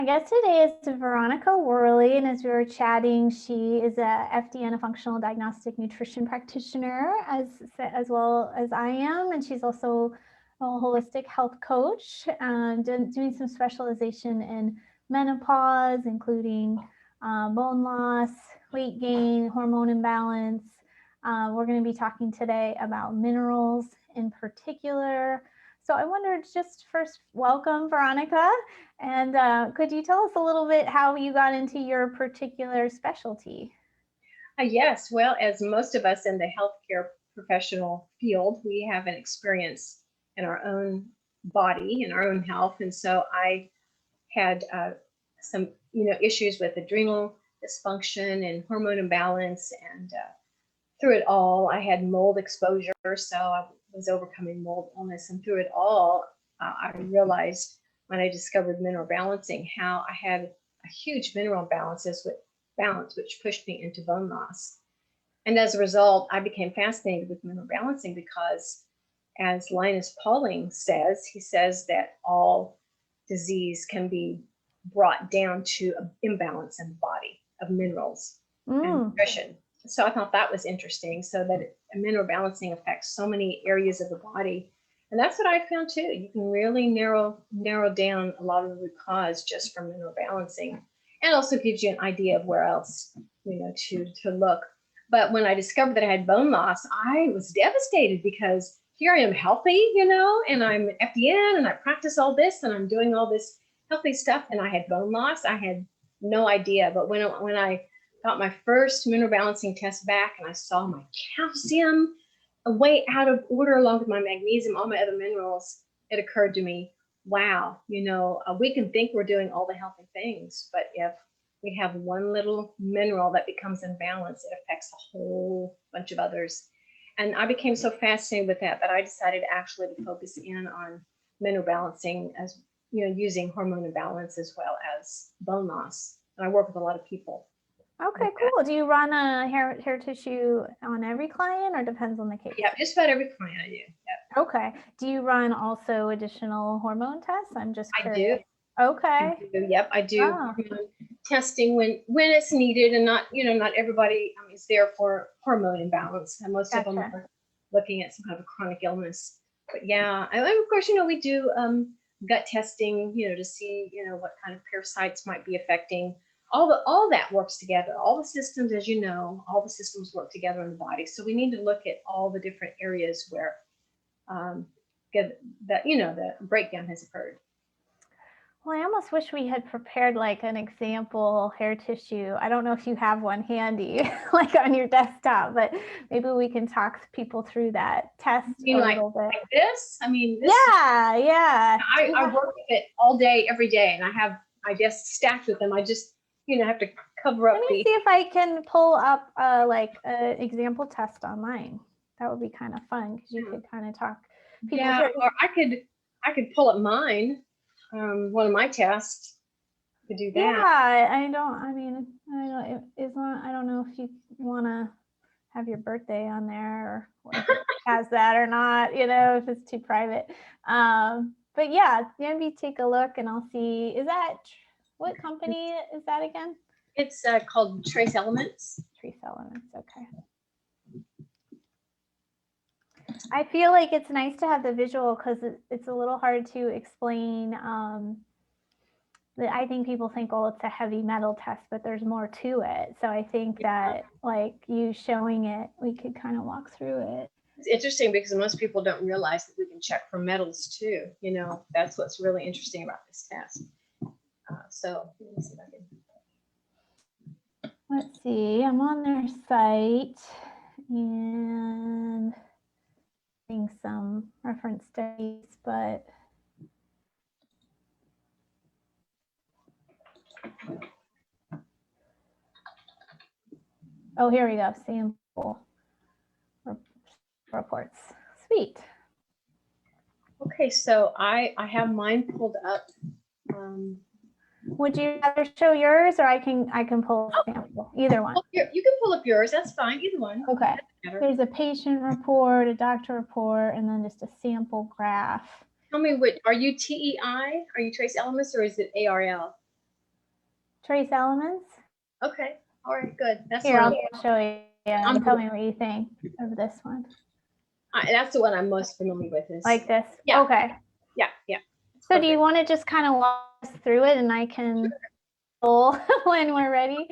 My guest today is Veronica Worley, and as we were chatting, she is a FDN, a functional diagnostic nutrition practitioner, as well as I am, and she's also a holistic health coach, doing some specialization in menopause, including bone loss, weight gain, hormone imbalance. We're going to be talking today about minerals in particular. So I wondered, just first, welcome, Veronica. And could you tell us a little bit how you got into your particular specialty? Yes, well, as most of us in the healthcare professional field, we have an experience in our own body, in our own health. And so I had some, issues with adrenal dysfunction and hormone imbalance. And through it all, I had mold exposure. So I was overcoming mold illness. And through it all, I realized when I discovered mineral balancing, how I had a huge mineral balance, which pushed me into bone loss. And as a result, I became fascinated with mineral balancing because, as Linus Pauling says, he says that all disease can be brought down to an imbalance in the body of minerals and nutrition. So I thought that was interesting, so that mineral balancing affects so many areas of the body. And that's what I found too. You can really narrow down a lot of the root cause just from mineral balancing, and also gives you an idea of where else, to look. But when I discovered that I had bone loss, I was devastated because here I am healthy, and I'm FDN and I practice all this and I'm doing all this healthy stuff, and I had bone loss. I had no idea. But when I got my first mineral balancing test back and I saw my calcium way out of order along with my magnesium, all my other minerals, it occurred to me, wow, we can think we're doing all the healthy things, but if we have one little mineral that becomes imbalanced, it affects a whole bunch of others. And I became so fascinated with that I decided actually to focus in on mineral balancing, as using hormone imbalance as well as bone loss. And I work with a lot of people. Okay, cool. Do you run a hair tissue on every client, or depends on the case? Yeah, just about every client I do. Yep. Okay. Do you run also additional hormone tests? I'm just curious. I do. Okay. I do. Yep, I do testing when it's needed, and not everybody is there for hormone imbalance, and most of them are looking at some kind of a chronic illness. But yeah, and of course, we do gut testing, to see what kind of parasites might be affecting. All that works together. All the systems, as all the systems work together in the body. So we need to look at all the different areas where the breakdown has occurred. Well, I almost wish we had prepared like an example hair tissue. I don't know if you have one handy, like on your desktop, but maybe we can talk people through that test a little bit. Like this? I mean, this yeah. I work with it all day, every day, and I have my desk stacked with them. I just have to cover up. Let me see if I can pull up like an example test online. That would be kind of fun because you could kind of talk people through. Or I could pull up mine. One of my tests to do that. Yeah, I don't know if you want to have your birthday on there, or if it has that or not, if it's too private. But yeah, maybe take a look and I'll see. What company is that again? It's called Trace Elements. Trace Elements, okay. I feel like it's nice to have the visual because it's a little hard to explain. I think people think, oh, it's a heavy metal test, but there's more to it. So I think that like you showing it, we could kind of walk through it. It's interesting because most people don't realize that we can check for metals too. That's what's really interesting about this test. So let me see if I can. Let's see, I'm on their site and doing some reference studies, but oh, here we go, sample reports. Sweet. Okay, so I have mine pulled up. Would you rather show yours, or I can pull a sample? Either one. You can pull up yours. That's fine. Either one. Okay. There's a patient report, a doctor report, and then just a sample graph. Tell me, what are you TEI? Are you Trace Elements, or is it ARL? trace elements. Okay. All right, good. That's Here, one I'll show you. And tell me what you think of this one. that's the one I'm most familiar with. Is Like this? Yeah. Okay. Yeah, yeah. So do you want to just kind of walk us through it and I can when we're ready?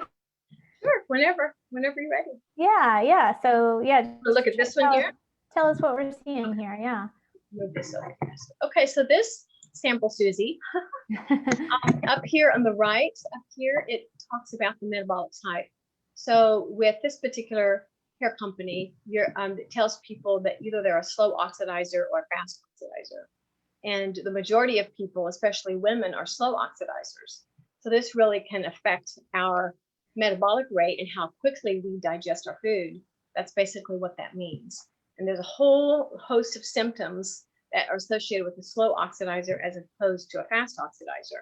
Sure, whenever you're ready. Yeah. So yeah. Look at this one here. Tell us what we're seeing here. Yeah. Move this over. Okay, so this sample, Susie, up here on the right, up here, it talks about the metabolic type. So with this particular hair company, it tells people that either they're a slow oxidizer or a fast oxidizer. And the majority of people, especially women, are slow oxidizers. So this really can affect our metabolic rate and how quickly we digest our food. That's basically what that means. And there's a whole host of symptoms that are associated with a slow oxidizer as opposed to a fast oxidizer.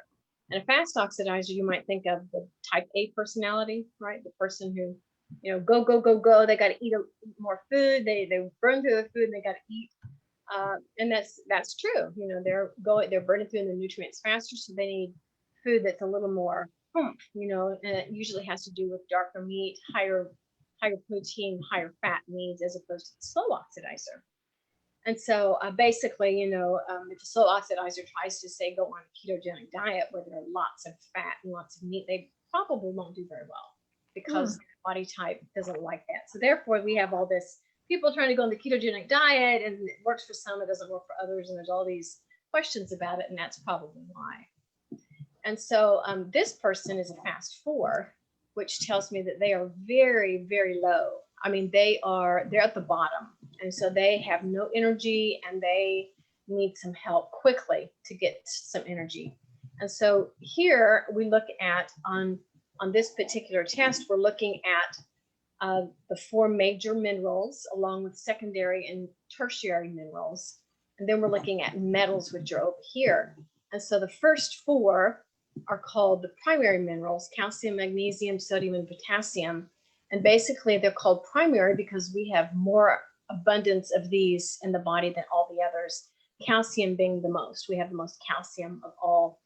And a fast oxidizer, you might think of the type A personality, right? The person who, go, go, go, go. They got to eat more food. They burn through the food and they got to eat. And that's true. They're burning through the nutrients faster, so they need food that's a little more, and it usually has to do with darker meat, higher protein, higher fat needs as opposed to the slow oxidizer. And so basically, if a slow oxidizer tries to say go on a ketogenic diet where there are lots of fat and lots of meat, they probably won't do very well because their body type doesn't like that. So therefore, we have all this people trying to go on the ketogenic diet and it works for some, it doesn't work for others. And there's all these questions about it. And that's probably why. And so this person is a fast 4, which tells me that they are very, very low. I mean, they're at the bottom. And so they have no energy and they need some help quickly to get some energy. And so here we look at on this particular test, we're looking at the 4 major minerals along with secondary and tertiary minerals. And then we're looking at metals, which are over here. And so the first 4 are called the primary minerals: calcium, magnesium, sodium, and potassium. And basically they're called primary because we have more abundance of these in the body than all the others. Calcium being the most. We have the most calcium of all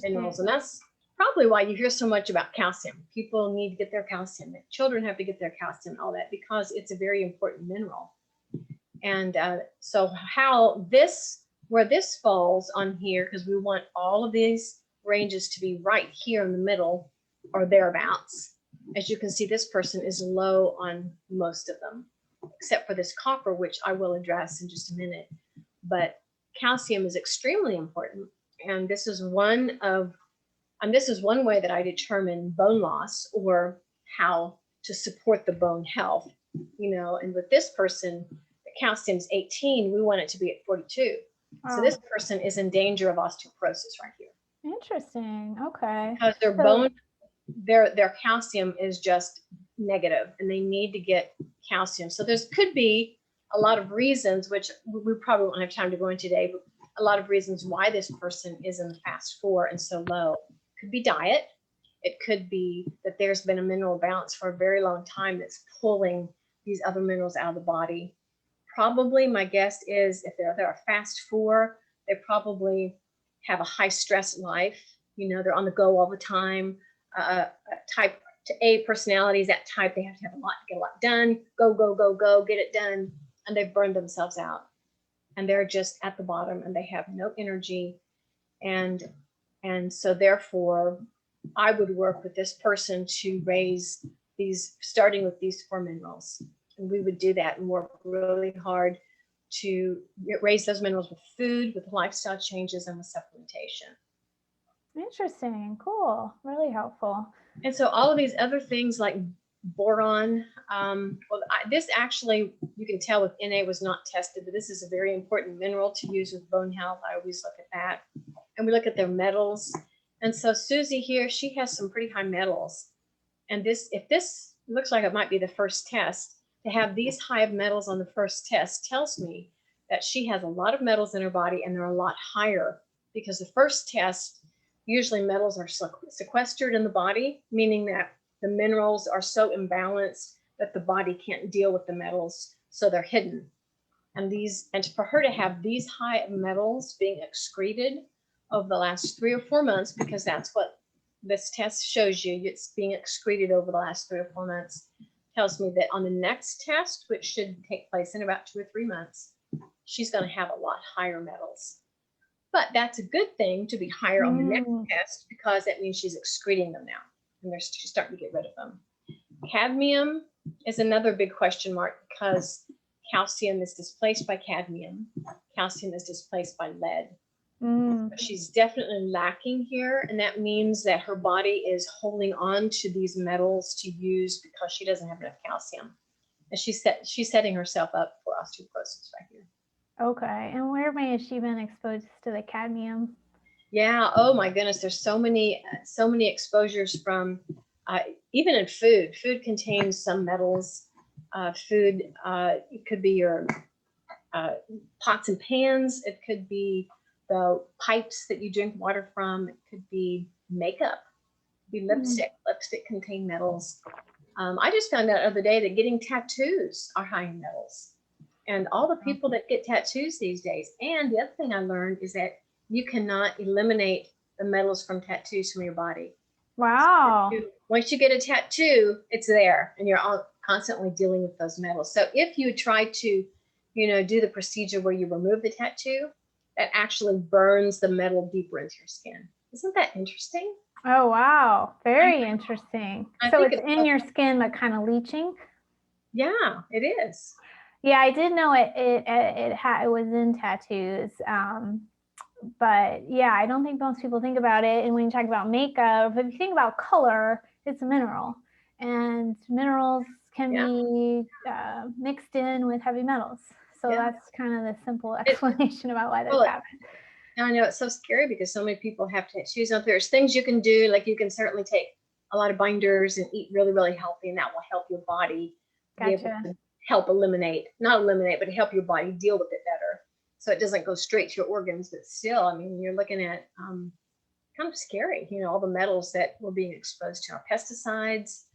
minerals. And that's probably why you hear so much about calcium. People need to get their calcium. Children have to get their calcium and all that because it's a very important mineral. And so where this falls on here, because we want all of these ranges to be right here in the middle or thereabouts. As you can see, this person is low on most of them, except for this copper, which I will address in just a minute. But calcium is extremely important. And this is one way that I determine bone loss or how to support the bone health, and with this person, the calcium's 18, we want it to be at 42. So this person is in danger of osteoporosis right here. Interesting. Okay. Because their bone, their calcium is just negative and they need to get calcium. So there could be a lot of reasons, which we probably won't have time to go into today, but a lot of reasons why this person is in the fast 4 and so low. It could be diet. It could be that there's been a mineral balance for a very long time that's pulling these other minerals out of the body. Probably my guess is if they're a fast 4, they probably have a high stress life. They're on the go all the time. Type A personalities, that type, they have to have a lot to get a lot done. Go, go, go, go, get it done. And they've burned themselves out. And they're just at the bottom and they have no energy. And so therefore, I would work with this person to raise starting with these 4 minerals. And we would do that and work really hard to raise those minerals with food, with lifestyle changes, and with supplementation. Interesting. Cool. Really helpful. And so all of these other things like boron, this actually, you can tell with Na was not tested, but this is a very important mineral to use with bone health. I always look at that. And we look at their metals. And so Susie here, she has some pretty high metals. And if this looks like it might be the first test, to have these high metals on the first test tells me that she has a lot of metals in her body and they're a lot higher, because the first test, usually metals are sequestered in the body, meaning that the minerals are so imbalanced that the body can't deal with the metals, so they're hidden. And for her to have these high metals being excreted over the last 3 or 4 months, because that's what this test shows you it's being excreted over the last 3 or 4 months, tells me that on the next test, which should take place in about 2 or 3 months, she's going to have a lot higher metals. But that's a good thing to be higher on the next test, because that means she's excreting them now, and she's starting to get rid of them. Cadmium is another big question mark, because calcium is displaced by cadmium. Calcium is displaced by lead. But she's definitely lacking here, and that means that her body is holding on to these metals to use because she doesn't have enough calcium. And she's setting herself up for osteoporosis right here. Okay, and where may have she been exposed to the cadmium? Yeah, oh my goodness, there's so many exposures from even in food. Food contains some metals. Food, it could be your pots and pans. It could be the pipes that you drink water from. It could be makeup, it could be lipstick. Lipstick contain metals. I just found out the other day that getting tattoos are high in metals. And all the people that get tattoos these days. And the other thing I learned is that you cannot eliminate the metals from tattoos from your body. Wow. So once you get a tattoo, it's there, and you're constantly dealing with those metals. So if you try to, do the procedure where you remove the tattoo, that actually burns the metal deeper into your skin. Isn't that interesting? Oh, wow. Very interesting. So it's in your skin, but kind of leaching? Yeah, it is. Yeah, I did know it was in tattoos. But yeah, I don't think most people think about it. And when you talk about makeup, if you think about color, it's a mineral, and minerals can be mixed in with heavy metals. So that's kind of the simple explanation about why this happened. I know, it's so scary because so many people have tattoos. There's things you can do, like you can certainly take a lot of binders and eat really, really healthy, and that will help your body be able to help not eliminate, but help your body deal with it better. So it doesn't go straight to your organs, but still, I mean, you're looking at kind of scary, all the metals that we're being exposed to, our pesticides,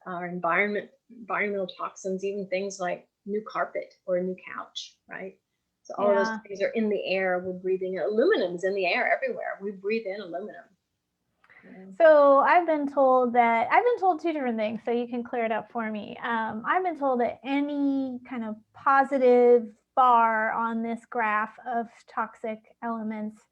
our environmental toxins, even things like new carpet or a new couch, right? So all of those things are in the air. We're breathing in. Aluminum is in the air everywhere. We breathe in aluminum. So I've been told 2 different things, so you can clear it up for me. I've been told that any kind of positive bar on this graph of toxic elements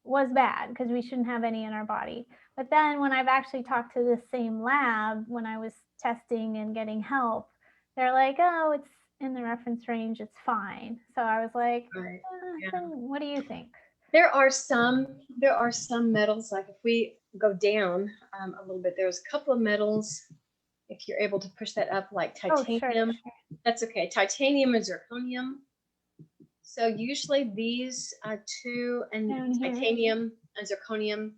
was bad, because we shouldn't have any in our body. But then when I've actually talked to the same lab when I was testing and getting help, they're like, oh, it's in the reference range, it's fine. So I was like, what do you think? There are some metals, like if we go down a little bit, there's a couple of metals, if you're able to push that up, like titanium. Sure. That's okay. Titanium and zirconium. So usually these two, and titanium and zirconium,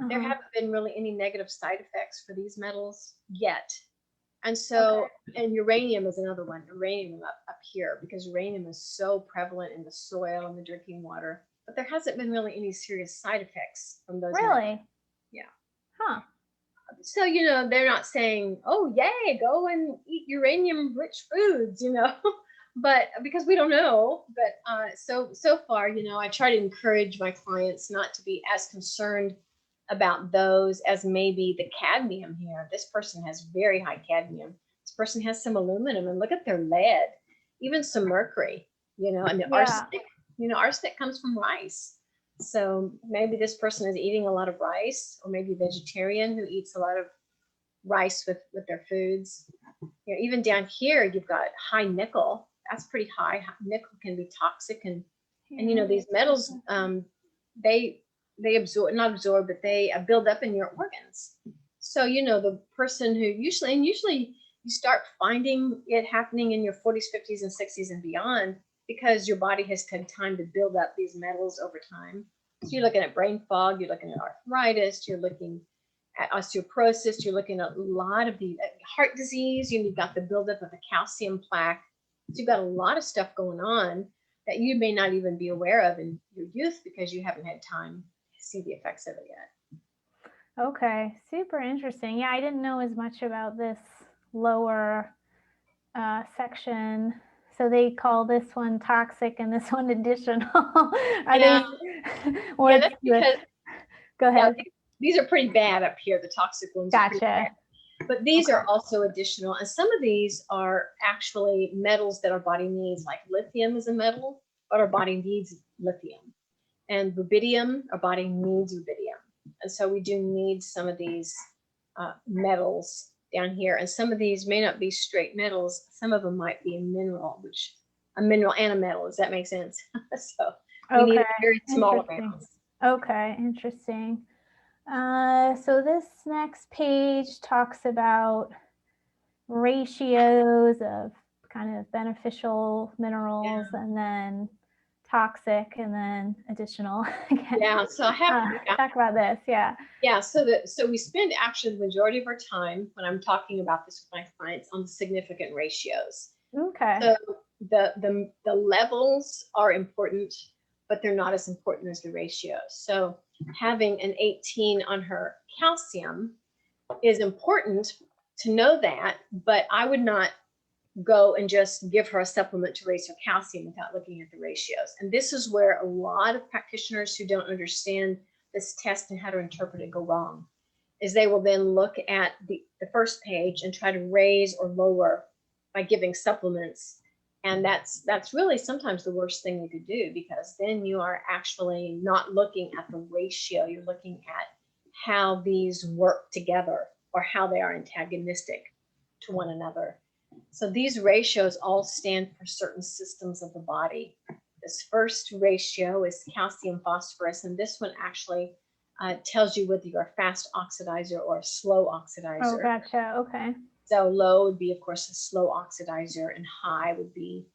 there haven't been really any negative side effects for these metals yet. And so, and uranium is another one. Uranium up here, because uranium is so prevalent in the soil and the drinking water. But there hasn't been really any serious side effects from those. Really? Yeah. Huh. So, they're not saying, oh, yay, go and eat uranium-rich foods, but because we don't know. But so far, I try to encourage my clients not to be as concerned about those as maybe the cadmium here. This person has very high cadmium. This person has some aluminum, and look at their lead, even some mercury, and the arsenic. Arsenic comes from rice. So maybe this person is eating a lot of rice, or maybe a vegetarian who eats a lot of rice with their foods. Even down here, you've got high nickel. That's pretty high. Nickel can be toxic, and these metals, they not absorb, but they build up in your organs. So the person who usually you start finding it happening in your 40s, 50s, and 60s and beyond, because your body has had time to build up these metals over time. So you're looking at brain fog, you're looking at arthritis, you're looking at osteoporosis, you're looking at a lot of the heart disease, you've got the buildup of the calcium plaque. So you've got a lot of stuff going on that you may not even be aware of in your youth, because you haven't had time to see the effects of it yet. Okay, super interesting. Yeah, I didn't know as much about this lower section. So they call this one toxic and this one additional. Go ahead. these are pretty bad up here. The toxic ones are pretty Gotcha. bad. But these Okay. are also additional. And some of these are actually metals that our body needs, like lithium is a metal, but our body needs lithium. And rubidium, our body needs rubidium. And so we do need some of these metals down here. And some of these may not be straight metals. Some of them might be a mineral, which a mineral and a metal. Does that make sense? So we need very small amounts. Okay, interesting. So this next page talks about ratios of kind of beneficial minerals and then toxic and then additional. Yeah, so I have to talk about this. Yeah. Yeah, so we spend actually the majority of our time when I'm talking about this with my clients on the significant ratios. Okay. So the levels are important, but they're not as important as the ratios. So having an 18 on her calcium is important to know that, but I would not go and just give her a supplement to raise her calcium without looking at the ratios. And this is where a lot of practitioners who don't understand this test and how to interpret it go wrong, is they will then look at the first page and try to raise or lower by giving supplements. And that's really sometimes the worst thing you could do, because then you are actually not looking at the ratio. You're looking at how these work together or how they are antagonistic to one another. So these ratios all stand for certain systems of the body. This first ratio is calcium phosphorus, and this one actually tells you whether you're a fast oxidizer or a slow oxidizer. Oh, gotcha. Okay. So low would be, of course, a slow oxidizer, and high would be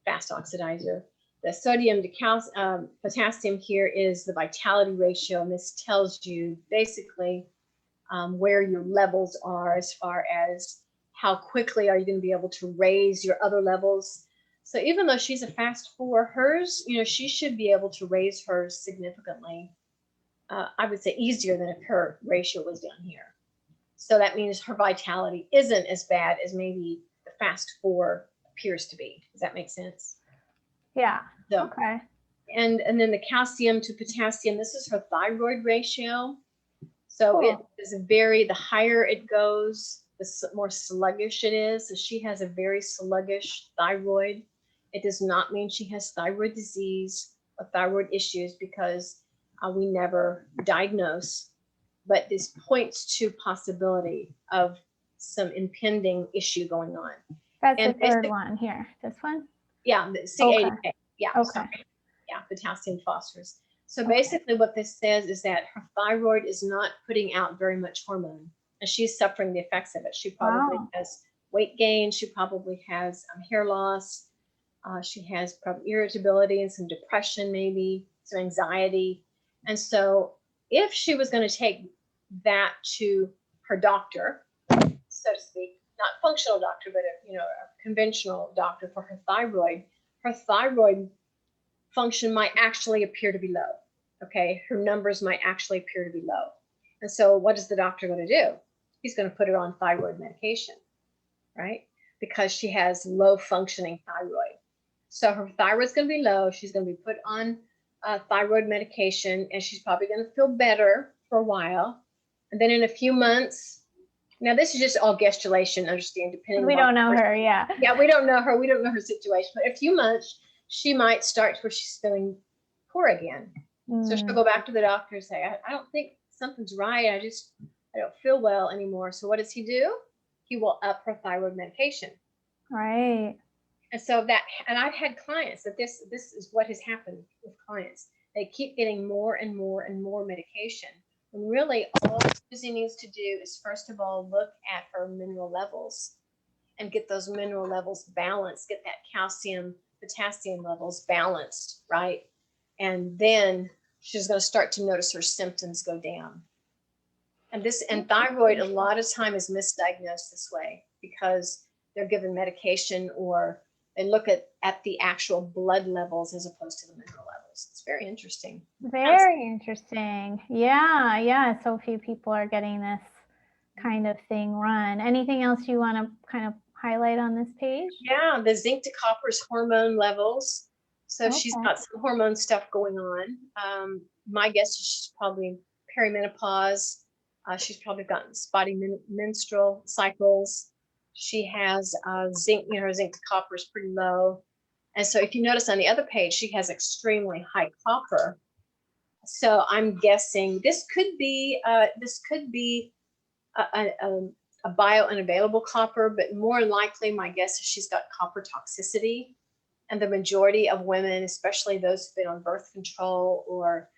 fast oxidizer. The sodium to potassium here is the vitality ratio, and this tells you basically where your levels are as far as how quickly are you going to be able to raise your other levels. So even though she's a fast 4, hers, she should be able to raise hers significantly. I would say easier than if her ratio was down here. So that means her vitality isn't as bad as maybe the fast 4 appears to be. Does that make sense? Yeah. So, okay. And then the calcium to potassium, this is her thyroid ratio. So It is the higher it goes, the more sluggish it is. So she has a very sluggish thyroid. It does not mean she has thyroid disease or thyroid issues, because we never diagnose, but this points to possibility of some impending issue going on. That's the third one here. This one? Yeah, the C80. Okay. Yeah, okay. Sorry. Yeah, potassium phosphorus. So basically what this says is that her thyroid is not putting out very much hormone, and she's suffering the effects of it. She probably has weight gain. She probably has hair loss. She has probably irritability and some depression, maybe some anxiety. And so if she was going to take that to her doctor, so to speak, not functional doctor, but a conventional doctor for her thyroid function might actually appear to be low. Okay, her numbers might actually appear to be low. And so what is the doctor going to do? He's going to put her on thyroid medication, right? Because she has low functioning thyroid. So her thyroid's going to be low. She's going to be put on thyroid medication, and she's probably going to feel better for a while. And then in a few months, now this is just all guesstimation, understand, depending on. We don't know her, yeah. Yeah, we don't know her. We don't know her situation. But in a few months, she might start where she's feeling poor again. So she'll go back to the doctor and say, I don't think something's right. I don't feel well anymore. So what does he do? He will up her thyroid medication. Right. And so and I've had clients that this is what has happened with clients. They keep getting more and more and more medication, when really all Susie needs to do is, first of all, look at her mineral levels and get those mineral levels balanced, get that calcium, potassium levels balanced, right? And then she's going to start to notice her symptoms go down. And thyroid a lot of time is misdiagnosed this way, because they're given medication, or they look at the actual blood levels as opposed to the mineral levels. It's very interesting. Very interesting. Yeah. So few people are getting this kind of thing run. Anything else you want to kind of highlight on this page? Yeah, the zinc to copper's hormone levels. So she's got some hormone stuff going on. My guess is she's probably perimenopause. She's probably gotten spotty menstrual cycles. She has zinc, her zinc to copper is pretty low. And so if you notice on the other page, she has extremely high copper. So I'm guessing this could be a bio-unavailable copper, but more likely my guess is she's got copper toxicity. And the majority of women, especially those who've been on birth control or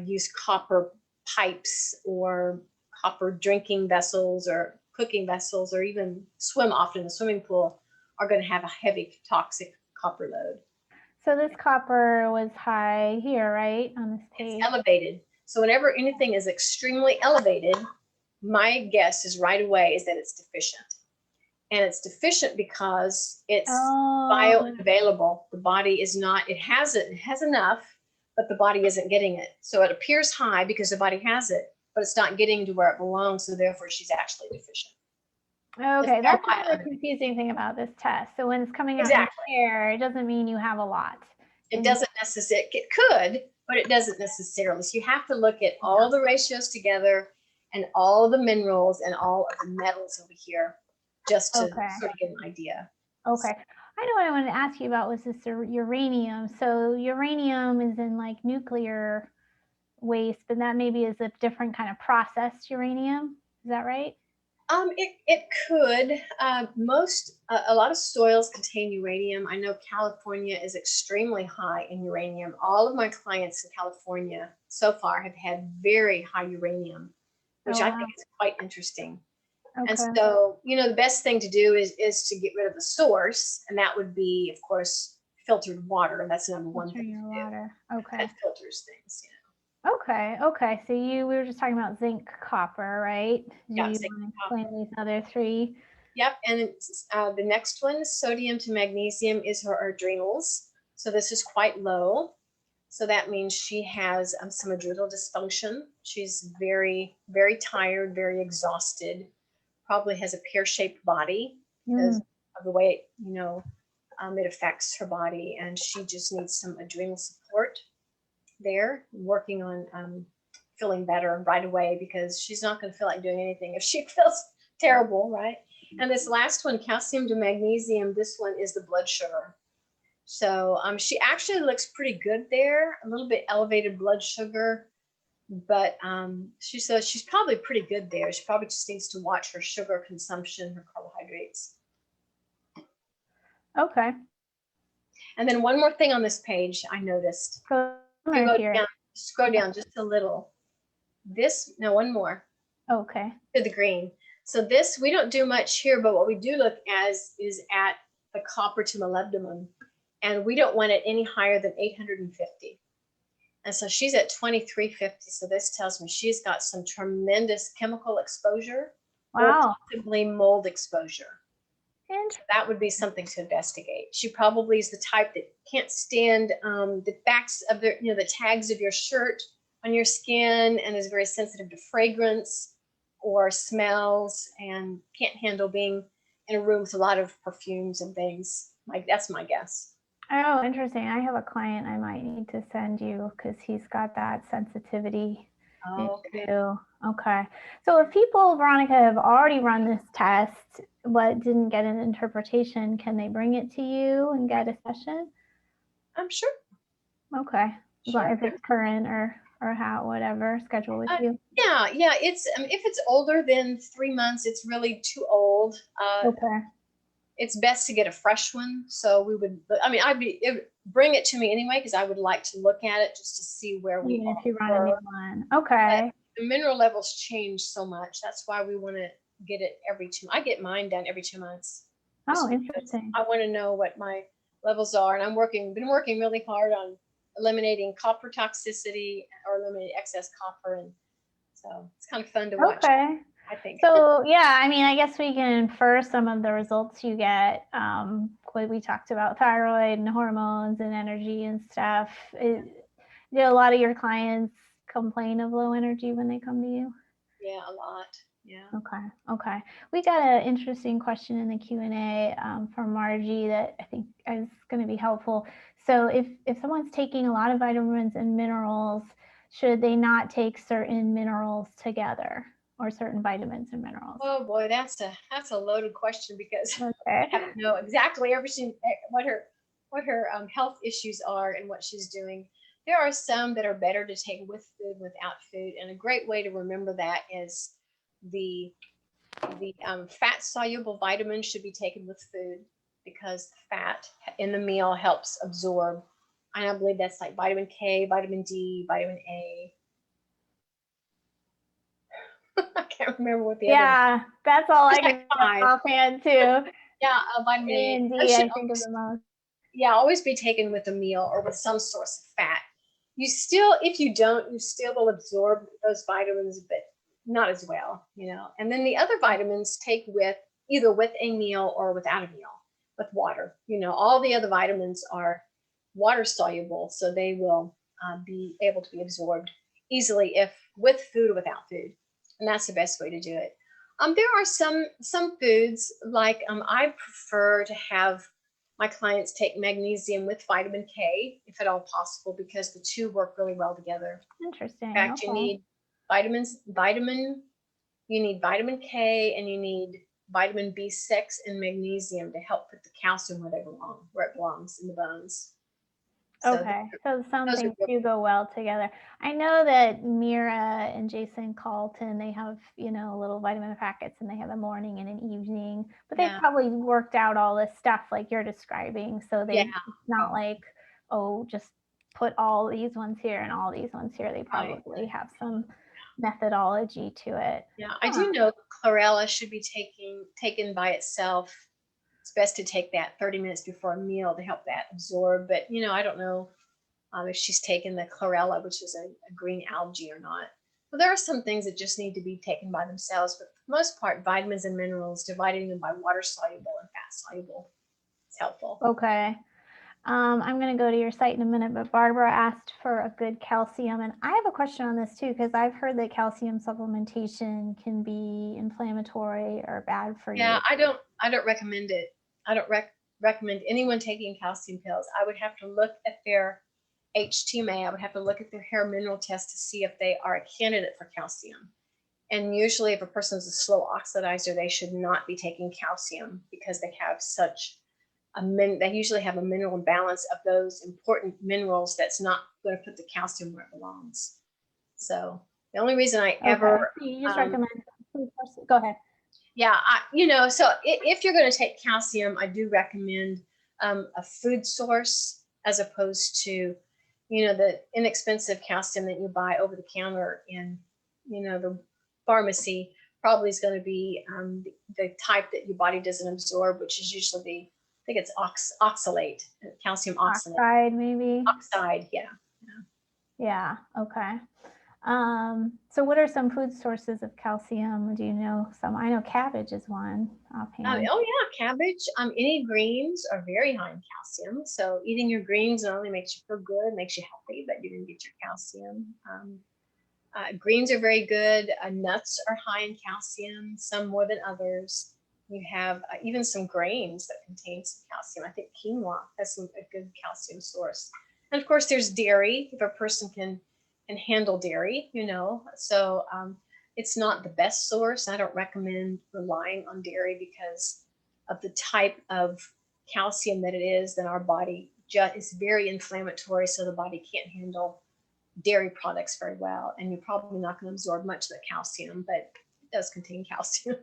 use copper pipes or copper drinking vessels or cooking vessels, or even swim often in the swimming pool, are going to have a heavy toxic copper load. So this copper was high here, right, on this page? It's elevated. So whenever anything is extremely elevated, my guess is right away is that it's deficient. And it's deficient because it's bioavailable. The body is not, it has enough, but the body isn't getting it. So it appears high because the body has it, but it's not getting to where it belongs. So therefore she's actually deficient. Okay, that's the confusing thing about this test. So when it's coming out in here, it doesn't mean you have a lot. It doesn't necessarily, it could, but it doesn't necessarily. So you have to look at all the ratios together and all the minerals and all of the metals over here, just to sort of get an idea. Okay. I know what I wanted to ask you about was this uranium. So uranium is in like nuclear waste, but that maybe is a different kind of processed uranium. Is that right? It could. A lot of soils contain uranium. I know California is extremely high in uranium. All of my clients in California so far have had very high uranium, which I think is quite interesting. Okay. And so, the best thing to do is to get rid of the source, and that would be, of course, filtered water. And that's the number one thing to do. Water. Okay. That filters things. Okay. Okay. So we were just talking about zinc, copper, right? Yeah. Zinc, explain these other three. Yep. And the next one, sodium to magnesium, is her adrenals. So this is quite low. So that means she has some adrenal dysfunction. She's very, very tired, very exhausted. Probably has a pear-shaped body because of the way it affects her body, and she just needs some adrenal support there. Working on feeling better right away, because she's not going to feel like doing anything if she feels terrible, right? And this last one, calcium to magnesium, this one is the blood sugar. So she actually looks pretty good there, a little bit elevated blood sugar, but she says she's probably pretty good there. She probably just needs to watch her sugar consumption, her carbohydrates. Okay. And then one more thing on this page I noticed. Scroll down just a little. One more. Okay. To the green. So this, we don't do much here, but what we do look is at the copper to molybdenum. And we don't want it any higher than 850. And so she's at 2350. So this tells me she's got some tremendous chemical exposure. Wow. Or possibly mold exposure. And that would be something to investigate. She probably is the type that can't stand the backs of the tags of your shirt on your skin, and is very sensitive to fragrance or smells, and can't handle being in a room with a lot of perfumes and things. That's my guess. Oh, interesting. I have a client I might need to send you because he's got that sensitivity. Okay. Okay. So if people, Veronica, have already run this test but didn't get an interpretation, can they bring it to you and get a session? I'm sure. Okay. Sure. If it's current or how, whatever, schedule with you. Yeah. It's if it's older than 3 months, it's really too old. Okay. It's best to get a fresh one. So we would, bring it to me anyway, because I would like to look at it just to see where we are. If you run a new one. Okay. But the mineral levels change so much. That's why we want to get it every 2 months. I get mine done every 2 months. Oh, interesting. I want to know what my levels are. And been working really hard on eliminating copper toxicity or eliminating excess copper. And so it's kind of fun to watch. Okay. I think. So yeah, I guess we can infer some of the results you get. What we talked about, thyroid and hormones and energy and stuff. Do a lot of your clients complain of low energy when they come to you? Yeah, a lot. Yeah. Okay. We got an interesting question in the Q&A from Margie that I think is going to be helpful. So if someone's taking a lot of vitamins and minerals, should they not take certain minerals together, or certain vitamins and minerals? Oh boy, that's a loaded question, because Okay. I have to know exactly everything, what her health issues are and what she's doing. There are some that are better to take with food, without food, and a great way to remember that is the fat soluble vitamins should be taken with food, because fat in the meal helps absorb. And I believe that's like vitamin K, vitamin D, vitamin A. I can't remember what the other. Yeah, that's all I can five. offhand too. Yeah, vitamin A A. and Those D, I should think of always, the most. yeah, always be taken with a meal or with some source of fat. You still, if you don't, you still will absorb those vitamins, but not as well, you know. And then the other vitamins take with either with a meal or without a meal, with water. You know, all the other vitamins are water soluble, so they will be able to be absorbed easily if with food or without food. And that's the best way to do it. There are some foods, like I prefer to have my clients take magnesium with vitamin K, if at all possible, because the two work really well together. Interesting. In fact, okay. you need you need vitamin K, and you need vitamin B6 and magnesium to help put the calcium where it belongs in the bones. Okay, so some things do go well together. I know that Mira and Jason Carlton, they have, you know, little vitamin packets, and they have a morning and an evening, but they've probably worked out all this stuff like you're describing. So it's not like, oh, just put all these ones here and all these ones here. They probably have some methodology to it. Yeah, I do know chlorella should be taken by itself. It's best to take that 30 minutes before a meal to help that absorb. But, you know, I don't know if she's taken the chlorella, which is a green algae, or not. Well, there are some things that just need to be taken by themselves, but for the most part, vitamins and minerals, dividing them by water soluble and fat soluble, is helpful. Okay. I'm going to go to your site in a minute, but Barbara asked for a good calcium. And I have a question on this too, because I've heard that calcium supplementation can be inflammatory or bad for you. Yeah, I don't recommend it. I don't recommend anyone taking calcium pills. I would have to look at their HTMA. I would have to look at their hair mineral test to see if they are a candidate for calcium. And usually if a person is a slow oxidizer, they should not be taking calcium, because they have such they usually have a mineral imbalance of those important minerals that's not going to put the calcium where it belongs. So the only reason I ever you just recommend go ahead. Yeah, you know, so if you're going to take calcium, I do recommend a food source, as opposed to, you know, the inexpensive calcium that you buy over the counter in, you know, the pharmacy. Probably is going to be the type that your body doesn't absorb, which is usually I think it's oxalate, calcium oxalate. Oxide, maybe. Oxide, yeah. Yeah. Okay. So what are some food sources of calcium? Do you know some? I know cabbage is one offhand. Oh yeah, cabbage. Any greens are very high in calcium. So eating your greens not only makes you feel good, makes you healthy, but you're going to get your calcium. Greens are very good. Nuts are high in calcium, some more than others. You have even some grains that contain some calcium. I think quinoa has a good calcium source. And of course, there's dairy, if a person can handle dairy, you know. So it's not the best source. I don't recommend relying on dairy because of the type of calcium that it is. Then our body is very inflammatory, so the body can't handle dairy products very well, and you're probably not going to absorb much of the calcium, but it does contain calcium.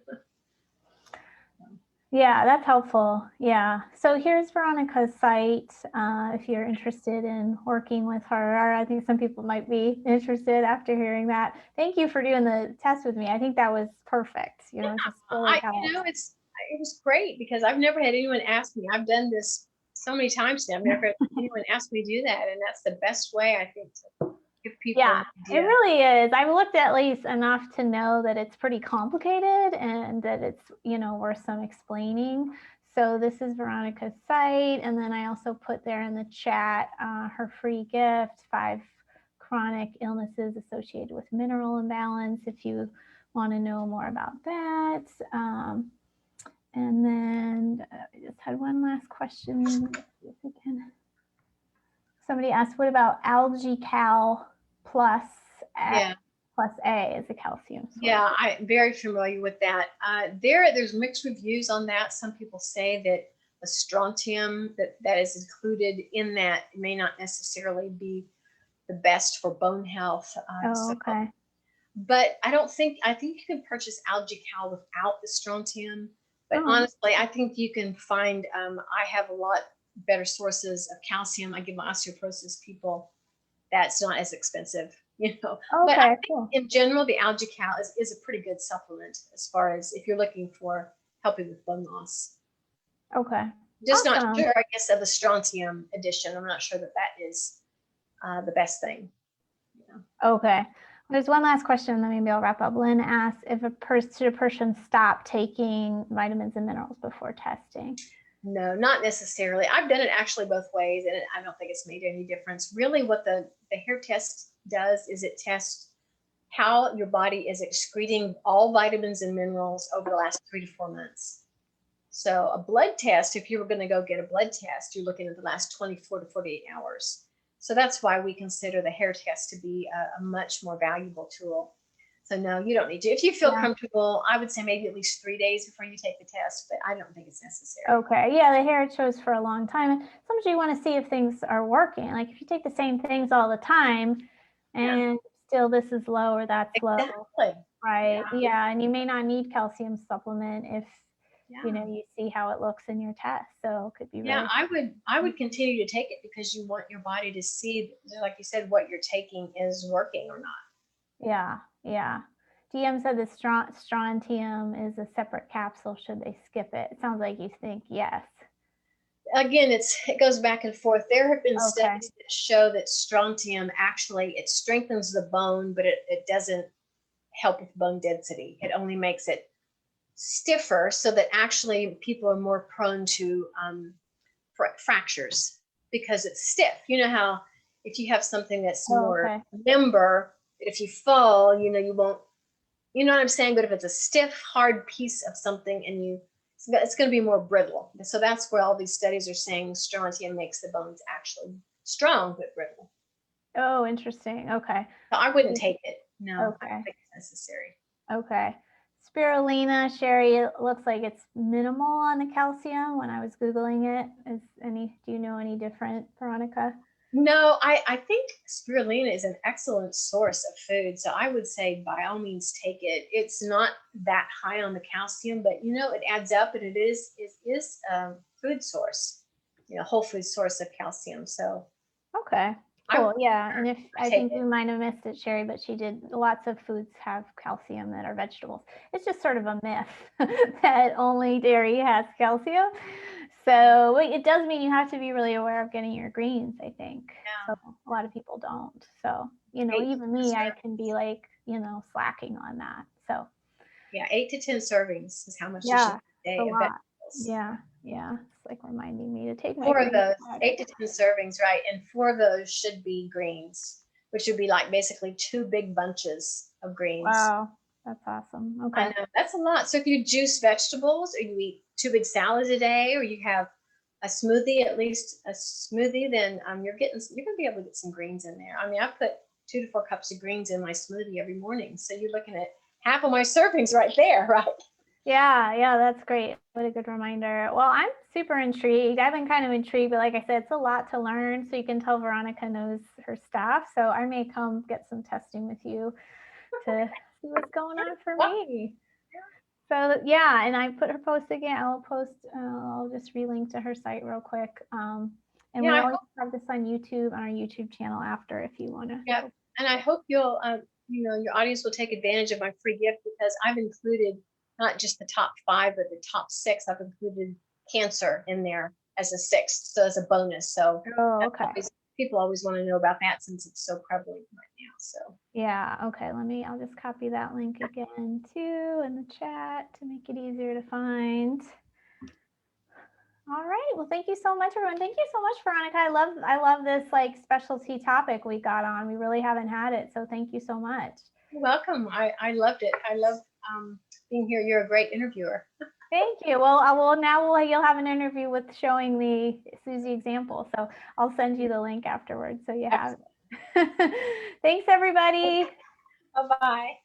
Yeah, that's helpful. Yeah. So here's Veronica's site. If you're interested in working with her, I think some people might be interested after hearing that. Thank you for doing the test with me. I think that was perfect. You know, just really you know, it was great, because I've never had anyone ask me. I've done this so many times now. I've never had anyone ask me to do that, and that's the best way, I think, to give people an idea. It really is. I've looked at least enough to know that it's pretty complicated and that it's, you know, worth some explaining. So this is Veronica's site. And then I also put there in the chat her free gift, 5 chronic illnesses associated with mineral imbalance, if you want to know more about that. And then I just had one last question. Let's see if we can. Somebody asked, what about Algaecal Plus Yeah. plus A is a calcium source. Yeah, I'm very familiar with that. There's mixed reviews on that. Some people say that the strontium that is included in that may not necessarily be the best for bone health. Oh, okay. But I think you can purchase Algaecal without the strontium. But Oh. honestly, I think you can find, I have a lot better sources of calcium. I give my osteoporosis people, that's not as expensive, you know. But I Okay, think cool. in general, the Algaecal is a pretty good supplement as far as if you're looking for helping with bone loss. Okay. Just not Awesome. sure, I guess, of the strontium addition. I'm not sure that is the best thing. Okay. There's one last question, then maybe I'll wrap up. Lynn asks if a person stop taking vitamins and minerals before testing. No, not necessarily. I've done it actually both ways, and I don't think it's made any difference. Really, what the hair test does is it tests how your body is excreting all vitamins and minerals over the last 3 to 4 months. So a blood test, if you were going to go get a blood test, you're looking at the last 24 to 48 hours. So that's why we consider the hair test to be a much more valuable tool. So no, you don't need to. If you feel comfortable, I would say maybe at least 3 days before you take the test, but I don't think it's necessary. Okay. Yeah, the hair it shows for a long time. Sometimes you want to see if things are working. Like if you take the same things all the time and still this is low or that's low. Right. Yeah. And you may not need calcium supplement if you know, you see how it looks in your test. So it could be really I would continue to take it because you want your body to see, like you said, what you're taking is working or not. Yeah. Yeah. DM said the strontium is a separate capsule. Should they skip it? It sounds like you think yes. Again, it goes back and forth. There have been studies that show that strontium actually, it strengthens the bone, but it doesn't help with bone density. It only makes it stiffer, so that actually people are more prone to fractures because it's stiff. You know how if you have something that's more limber, if you fall, you know, you won't, you know what I'm saying? But if it's a stiff, hard piece of something and it's going to be more brittle. So that's where all these studies are saying strontium makes the bones actually strong but brittle. Oh, interesting. Okay. So I wouldn't take it. No, okay. I don't think it's necessary. Okay. Spirulina, Sherry, it looks like it's minimal on the calcium when I was Googling it. Do you know any different, Veronica? No, I think spirulina is an excellent source of food. So I would say by all means take it. It's not that high on the calcium, but you know, it adds up and it is a food source, you know, whole food source of calcium. So okay. Cool. Yeah. And I think we might have missed it, Sherry, but she did. Lots of foods have calcium that are vegetables. It's just sort of a myth that only dairy has calcium. So it does mean you have to be really aware of getting your greens, I think. Yeah. So a lot of people don't. So, you know, even me, I can be like, you know, slacking on that. So yeah, 8 to 10 servings is how much you should eat a day of vegetables. Yeah. Yeah. It's like reminding me to take my 4 of those, 8 to 10 servings, right? And 4 of those should be greens, which would be like basically 2 big bunches of greens. Wow. That's awesome. Okay. I know, that's a lot. So if you juice vegetables or you eat 2 big salads a day, or you have a smoothie, at least a smoothie, then you're going to be able to get some greens in there. I mean, I put 2 to 4 cups of greens in my smoothie every morning. So you're looking at half of my servings right there, right? Yeah, that's great. What a good reminder. Well, I'm super intrigued. I've been kind of intrigued, but like I said, it's a lot to learn. So you can tell Veronica knows her stuff. So I may come get some testing with you to see what's going on for me. So yeah, and I put her post again. I'll just relink to her site real quick. And we always have this on YouTube, on our YouTube channel after if you want to. Yeah, and I hope you'll, you know, your audience will take advantage of my free gift because I've included not just the top 5, but the top 6. I've included cancer in there as a 6th, so as a bonus. So people always want to know about that since it's so prevalent right now. So yeah, okay. I'll just copy that link again too in the chat to make it easier to find. All right. Well, thank you so much, everyone. Thank you so much, Veronica. I love this like specialty topic we got on. We really haven't had it, so thank you so much. You're welcome. I loved it. I love being here. You're a great interviewer. Thank you. Well, now you'll have an interview with showing the Susie example. So I'll send you the link afterwards so you have it. Thanks, everybody. Bye-bye.